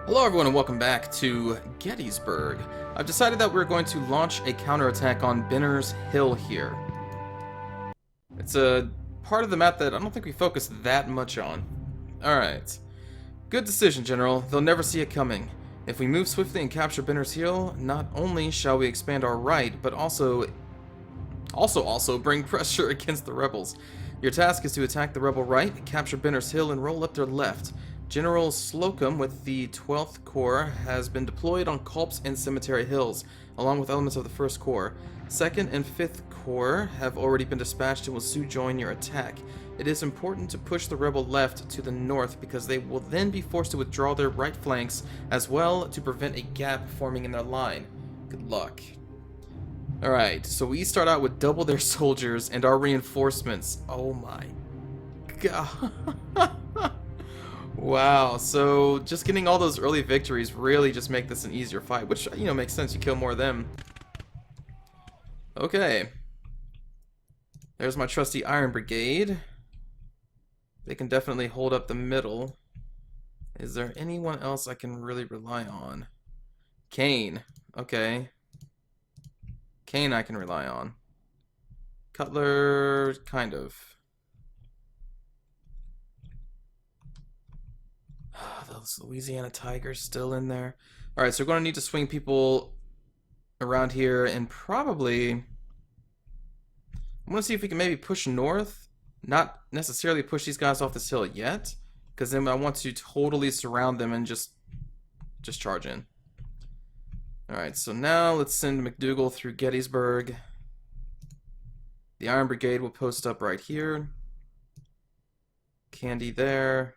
Hello everyone and welcome back to Gettysburg. I've decided that we're going to launch a counterattack on Benner's Hill here. It's a part of the map that I don't think we focused that much on. Alright. Good decision, General. They'll never see it coming. If we move swiftly and capture Benner's Hill, not only shall we expand our right, but also bring pressure against the rebels. Your task is to attack the rebel right, capture Benner's Hill, and roll up their left. General Slocum with the 12th Corps has been deployed on Culp's and Cemetery Hills, along with elements of the 1st Corps. 2nd and 5th Corps have already been dispatched and will soon join your attack. It is important to push the rebel left to the north because they will then be forced to withdraw their right flanks as well to prevent a gap forming in their line. Good luck. Alright, so we start out with double their soldiers and our reinforcements. Oh my god. Wow, so just getting all those early victories really just make this an easier fight, which, you know, makes sense. You kill more of them. Okay. There's my trusty Iron Brigade. They can definitely hold up the middle. Is there anyone else I can really rely on? Kane. Okay. Kane I can rely on. Cutler, kind of. Those Louisiana Tigers still in there. Alright, so we're going to need to swing people around here and probably... I'm going to see if we can maybe push north. Not necessarily push these guys off this hill yet, because then I want to totally surround them and just charge in. Alright, so now let's send McDougal through Gettysburg. The Iron Brigade will post up right here. Candy there.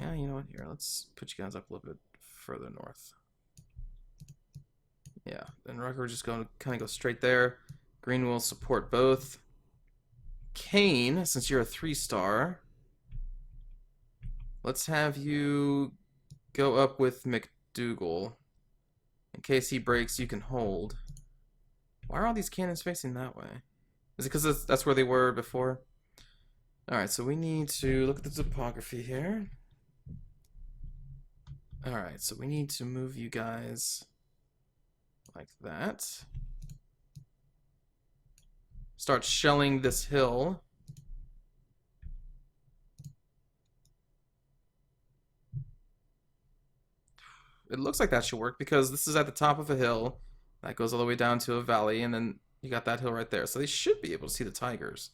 Yeah, you know what? Here, let's put you guys up a little bit further north. Yeah, then Rucker just going to kind of go straight there. Green will support both. Kane, since you're a 3-star, let's have you go up with McDougal. In case he breaks, you can hold. Why are all these cannons facing that way? Is it because that's where they were before? Alright, so we need to look at the topography here. Alright, so we need to move you guys like that. Start shelling this hill. It looks like that should work because this is at the top of a hill that goes all the way down to a valley, and then you got that hill right there. So they should be able to see the Tigers.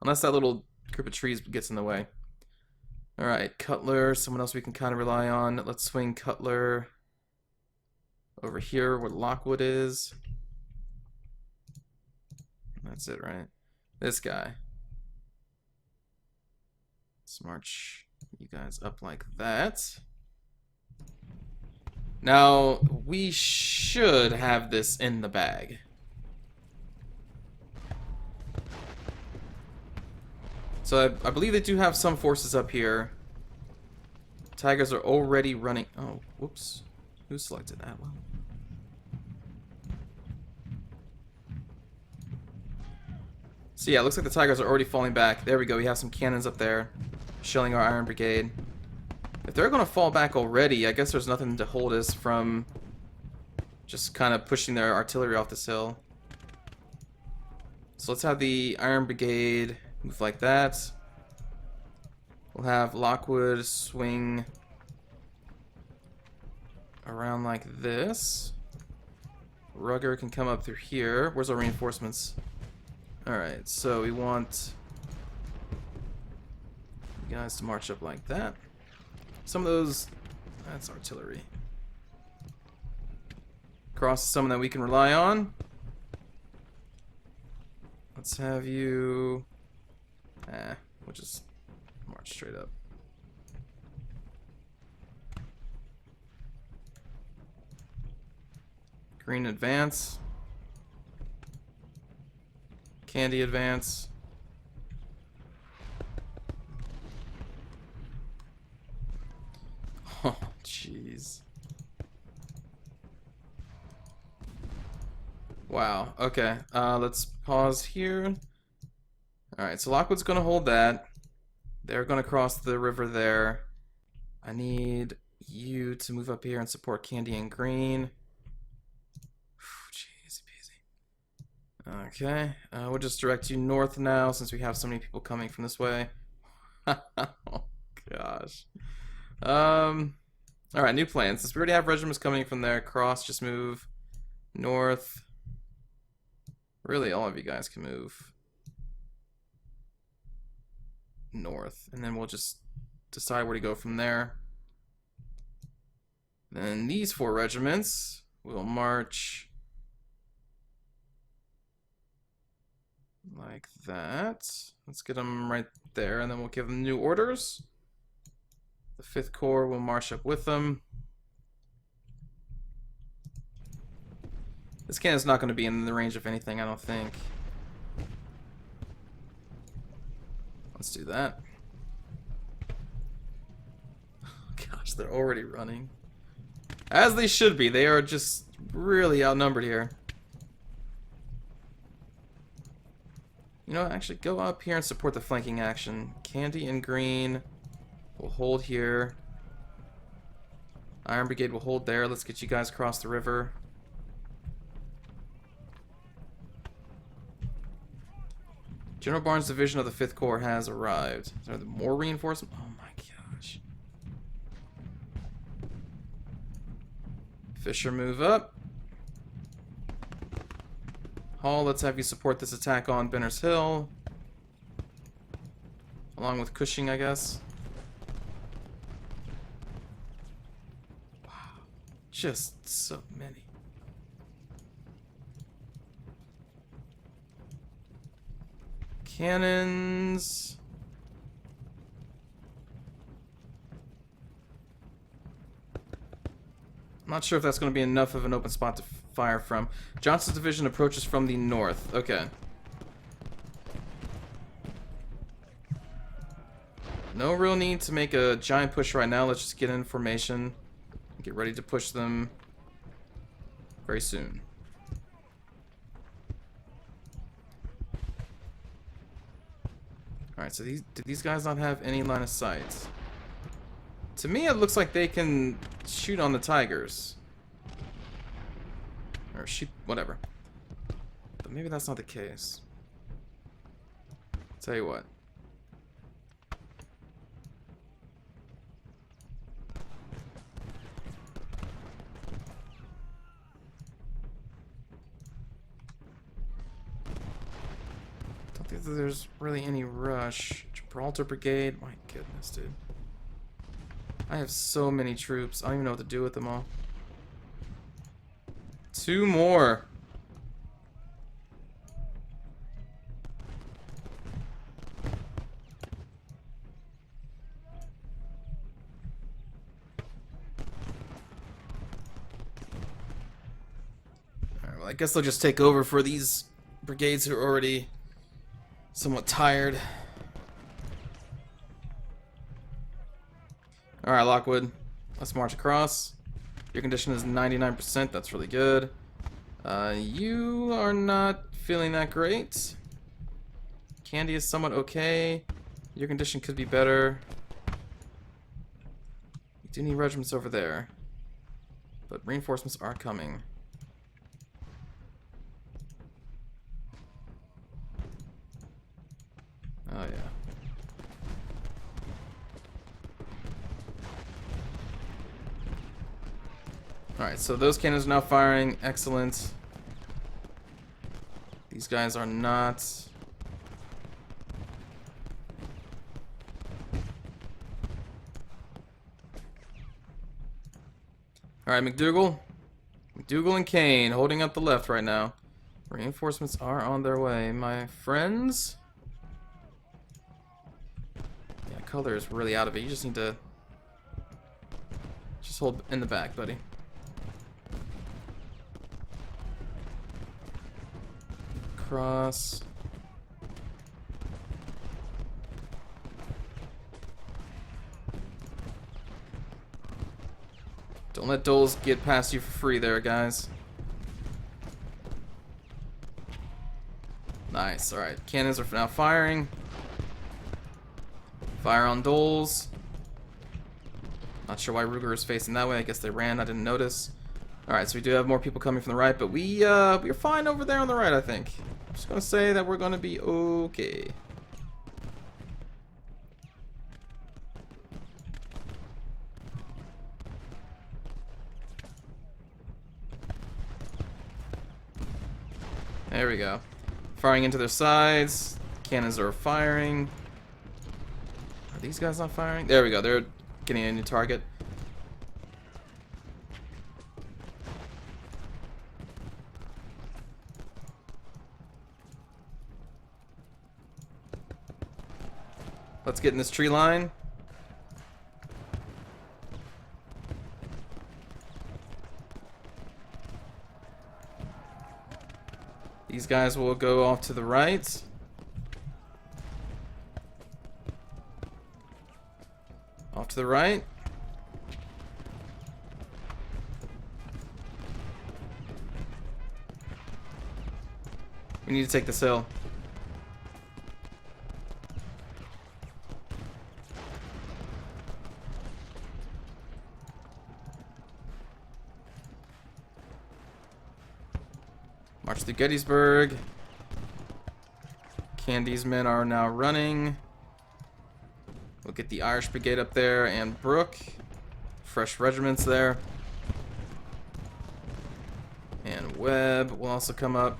Unless that little group of trees gets in the way. Alright, Cutler, someone else we can kind of rely on. Let's swing Cutler over here where Lockwood is. That's it, right? This guy. Let's march you guys up like that. Now, we should have this in the bag. So I believe they do have some forces up here. Tigers are already running. Oh, whoops. Who selected that one? So yeah, it looks like the Tigers are already falling back. There we go. We have some cannons up there, shelling our Iron Brigade. If they're going to fall back already, I guess there's nothing to hold us from just kind of pushing their artillery off this hill. So let's have the Iron Brigade move like that. We'll have Lockwood swing around like this. Rugger can come up through here. Where's our reinforcements? Alright, so we want you guys to march up like that. Some of those, that's artillery. Cross is someone that we can rely on. Let's have you... we'll just march straight up. Green advance. Candy advance. Oh, jeez. Wow, okay. Let's pause here. Alright, so Lockwood's gonna hold that. They're gonna cross the river there. I need you to move up here and support Candy and Green. Jeez, peasy. Okay, we'll just direct you north now since we have so many people coming from this way. Oh gosh. All right, new plans. Since we already have regiments coming from there, cross, just move north. Really, all of you guys can move north, and then we'll just decide where to go from there. Then these 4 regiments will march like that. Let's get them right there, and then we'll give them new orders. The 5th Corps will march up with them. This cannon's not going to be in the range of anything, I don't think. Let's do that. Gosh, they're already running. As they should be. They are just really outnumbered here. You know, actually go up here and support the flanking action. Candy and Green will hold here. Iron Brigade will hold there. Let's get you guys across the river. General Barnes' division of the 5th Corps has arrived. Are there more reinforcements? Oh my gosh. Fisher, move up. Hall, let's have you support this attack on Benner's Hill. Along with Cushing, I guess. Wow. Just so many. Cannons. I'm not sure if that's going to be enough of an open spot to fire from. Johnson's division approaches from the north. Okay. No real need to make a giant push right now. Let's just get in formation. Get ready to push them very soon. Alright, so did these guys not have any line of sight? To me, it looks like they can shoot on the Tigers. Or shoot, whatever. But maybe that's not the case. Tell you what. Don't think that there's really any rush. Gibraltar Brigade, my goodness, dude. I have so many troops. I don't even know what to do with them all. 2 more. Alright, well, I guess they'll just take over for these brigades who are already somewhat tired. Alright, Lockwood. Let's march across. Your condition is 99%. That's really good. You are not feeling that great. Candy is somewhat okay. Your condition could be better. You do need regiments over there. But reinforcements are coming. Oh, yeah. Alright, so those cannons are now firing. Excellent. These guys are not. Alright, McDougal. McDougal and Kane holding up the left right now. Reinforcements are on their way, my friends. Yeah, color is really out of it. You just need to just hold in the back, buddy. Cross. Don't let Doles get past you for free there, guys. Nice. Alright, cannons are now firing. Fire on Doles. Not sure why Ruger is facing that way. I guess they ran. I didn't notice. Alright, so we do have more people coming from the right, but we're fine over there on the right, I think. I'm just gonna say that we're gonna be okay. There we go. Firing into their sides. Cannons are firing. Are these guys not firing? There we go. They're getting a new target. Let's get in this tree line. These guys will go off to the right. Off to the right. We need to take this hill. March to Gettysburg. Candy's men are now running. We'll get the Irish Brigade up there and Brooke. Fresh regiments there. And Webb will also come up.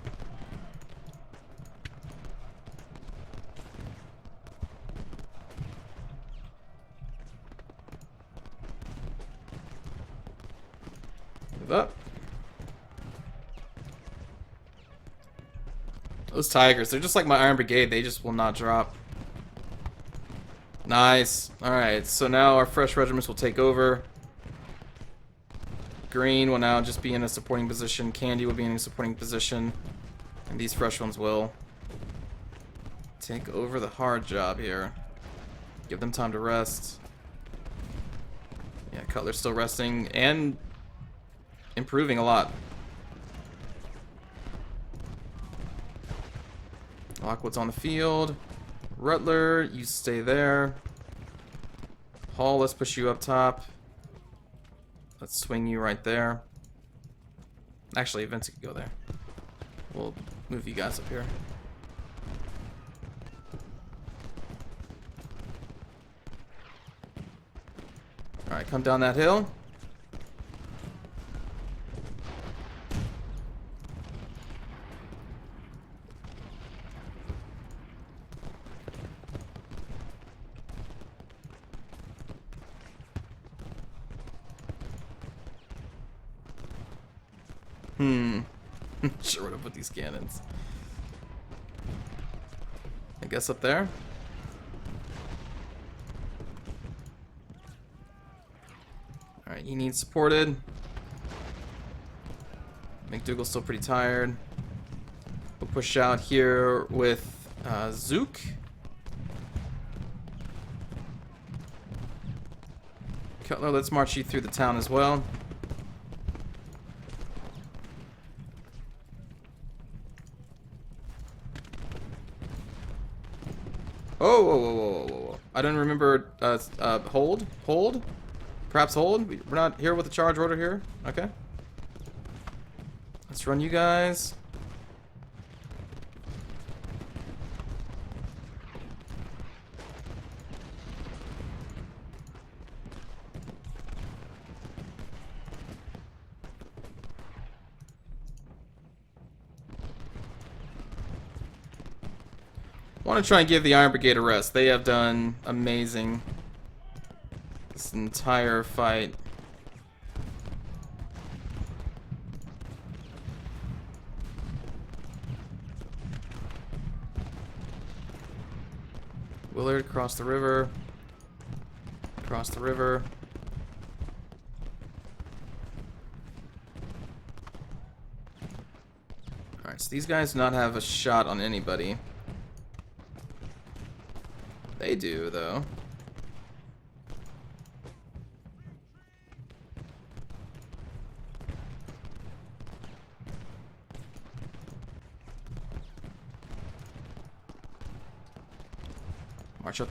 Move up. Those Tigers, they're just like my Iron Brigade. They just will not drop. Nice. Alright, so now our fresh regiments will take over. Green will now just be in a supporting position. Candy will be in a supporting position. And these fresh ones will take over the hard job here. Give them time to rest. Yeah, Cutler's still resting and improving a lot. Lockwood's on the field. Rutler, you stay there. Hall, let's push you up top. Let's swing you right there. Actually, Vincent can go there. We'll move you guys up here. Alright, come down that hill. Sure where to put these cannons. I guess up there. Alright, he needs supported. McDougal's still pretty tired. We'll push out here with Zook. Cutler, let's march you through the town as well. Oh, whoa, whoa, whoa, whoa, whoa. I don't remember, hold? Hold? Perhaps hold? We're not here with a charge order here? Okay. Let's run you guys. I want to try and give the Iron Brigade a rest. They have done amazing this entire fight. Willard, cross the river. Cross the river. Alright, so these guys do not have a shot on anybody. They do, though. March up.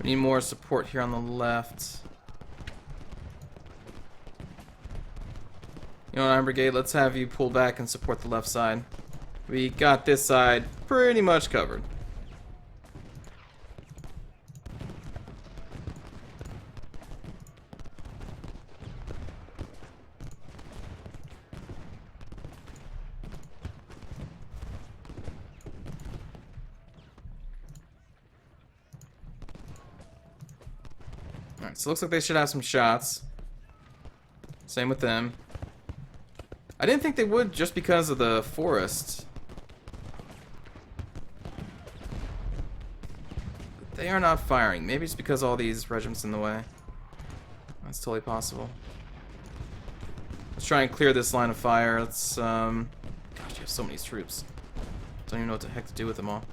We need more support here on the left. You know what, Iron Brigade, let's have you pull back and support the left side. We got this side pretty much covered. Alright, so it looks like they should have some shots. Same with them. I didn't think they would just because of the forest. But they are not firing. Maybe it's because all these regiments in the way. That's totally possible. Let's try and clear this line of fire. Let's, gosh, you have so many troops. Don't even know what the heck to do with them all.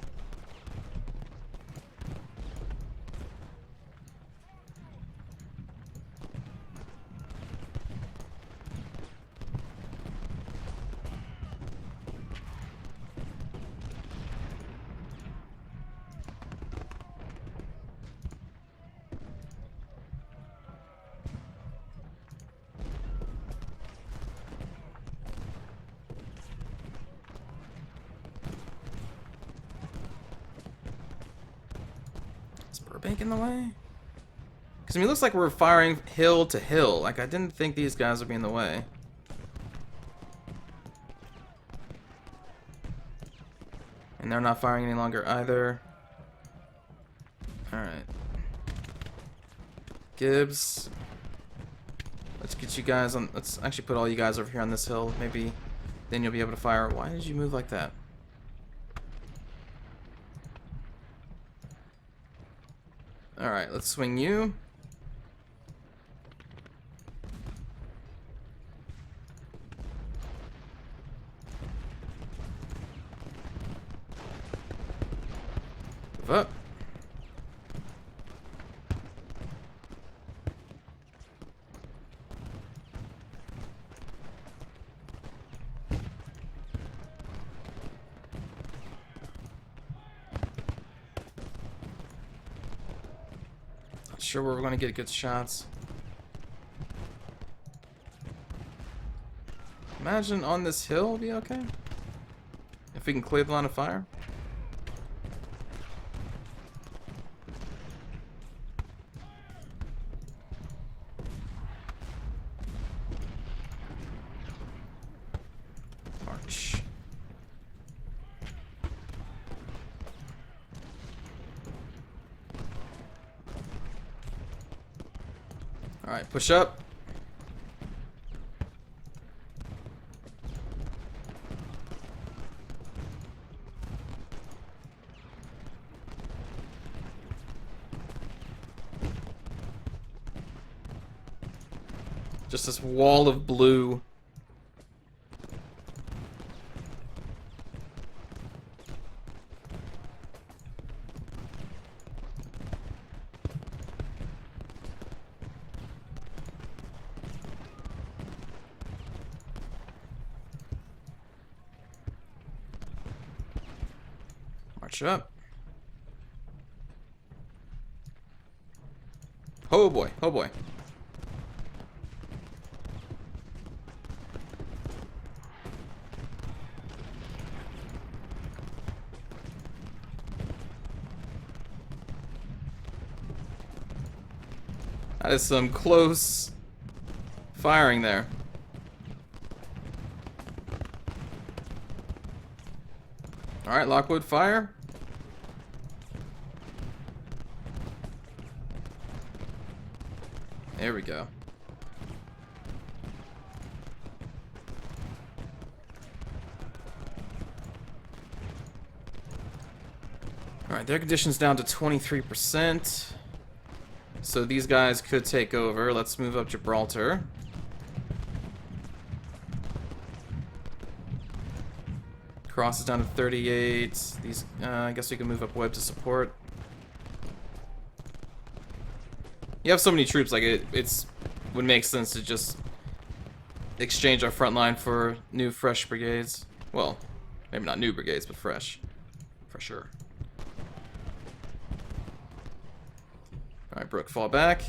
Bank in the way? Because I mean, it looks like we're firing hill to hill. Like, I didn't think these guys would be in the way. And they're not firing any longer either. Alright. Gibbs. Let's get you guys on. Let's actually put all you guys over here on this hill. Maybe then you'll be able to fire. Why did you move like that? Alright, let's swing you. Move up. Sure where we're going to get good shots. Imagine on this hill will be okay. If we can clear the line of fire. March. Alright, push up. Just this wall of blue. March up. Oh boy, oh boy. That is some close firing there. Alright, Lockwood, fire. There we go. Alright, their condition's down to 23%. So these guys could take over. Let's move up Gibraltar. Cross is down to 38. These, I guess we can move up Webb to support. You have so many troops, like it's would make sense to just exchange our front line for new, fresh brigades. Well, maybe not new brigades, but fresh, for sure. Alright, Brooke, fall back.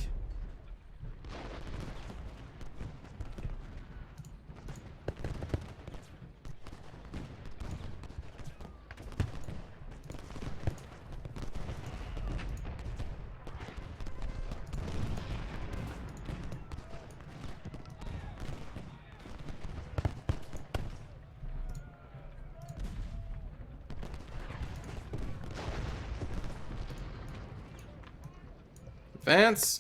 Advance.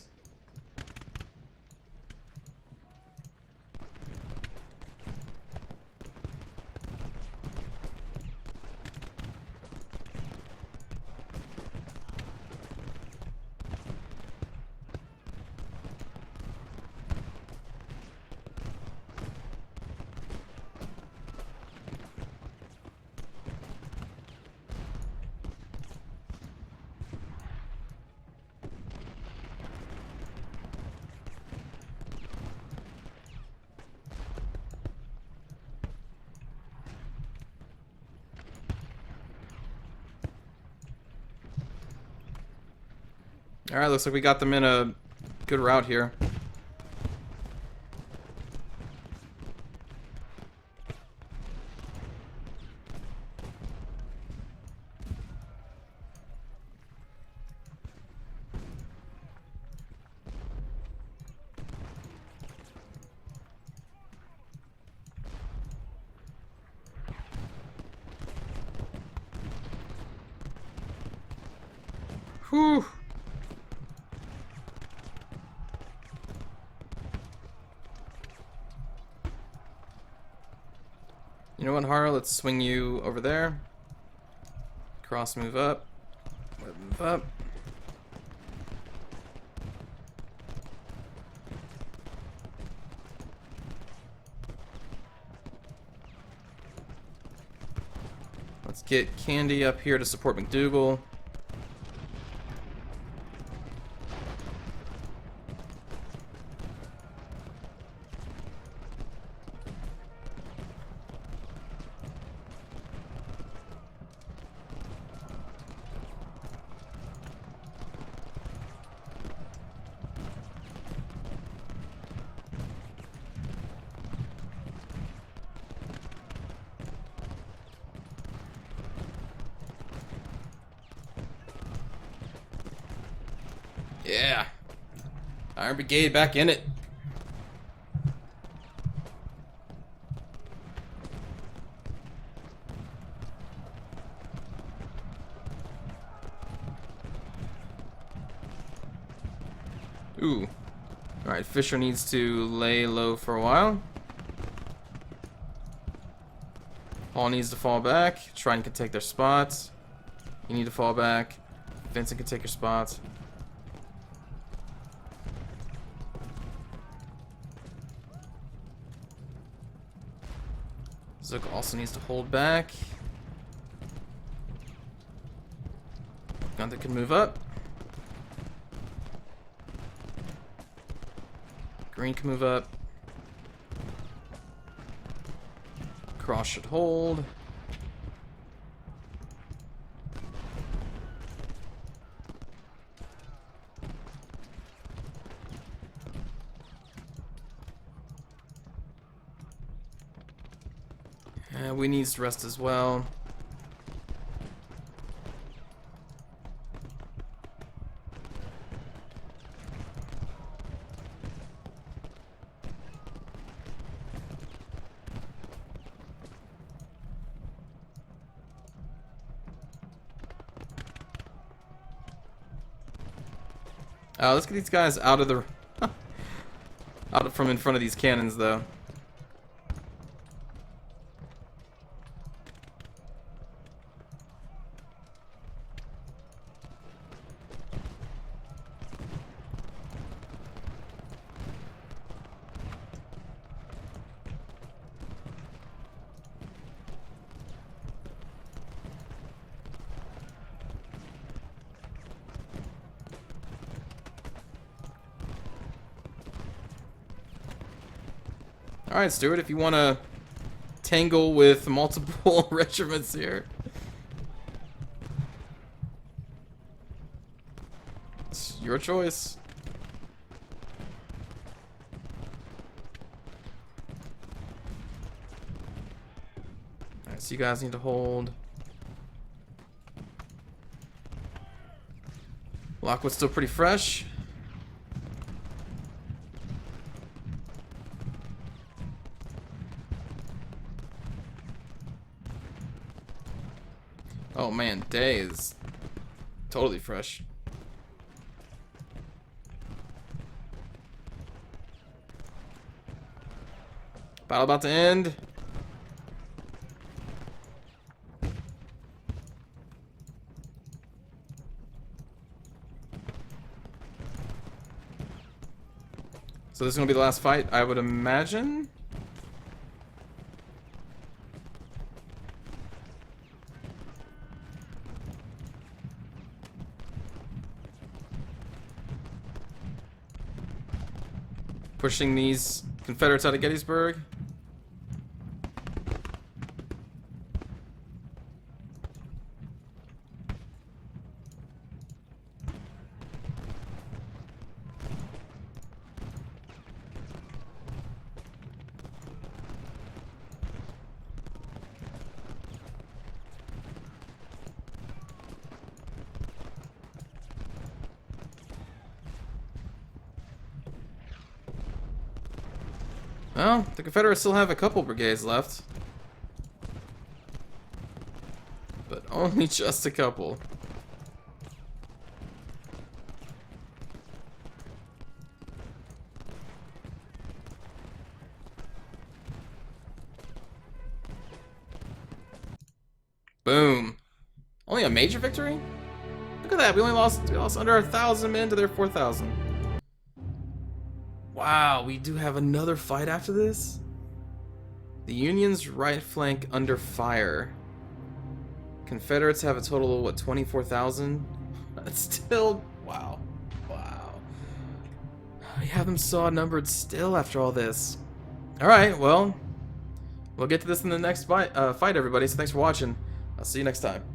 Alright, looks like we got them in a good route here. Whew. You know what, Hara? Let's swing you over there. Cross move up. Move up. Let's get Candy up here to support McDougal. Yeah. Iron Brigade back in it. Ooh. Alright, Fisher needs to lay low for a while. Hall needs to fall back. Trident can take their spots. You need to fall back. Vincent can take your spots. Zook also needs to hold back. Gunther can move up. Green can move up. Cross should hold. We need to rest as well. Let's get these guys out of the from in front of these cannons, though. Alright, Stuart, if you want to tangle with multiple regiments here. your choice. Alright, so you guys need to hold. Lockwood's still pretty fresh. Oh man, Day is totally fresh. Battle about to end. So this is gonna be the last fight, I would imagine. Pushing these Confederates out of Gettysburg. Well, the Confederates still have a couple brigades left. But only just a couple. Boom. Only a major victory? Look at that, we lost under 1,000 men to their 4,000. Wow, we do have another fight after this? The Union's right flank under fire. Confederates have a total of, what, 24,000? That's still... wow. Wow. We have them so outnumbered still after all this. Alright, well, we'll get to this in the next fight, everybody, so thanks for watching. I'll see you next time.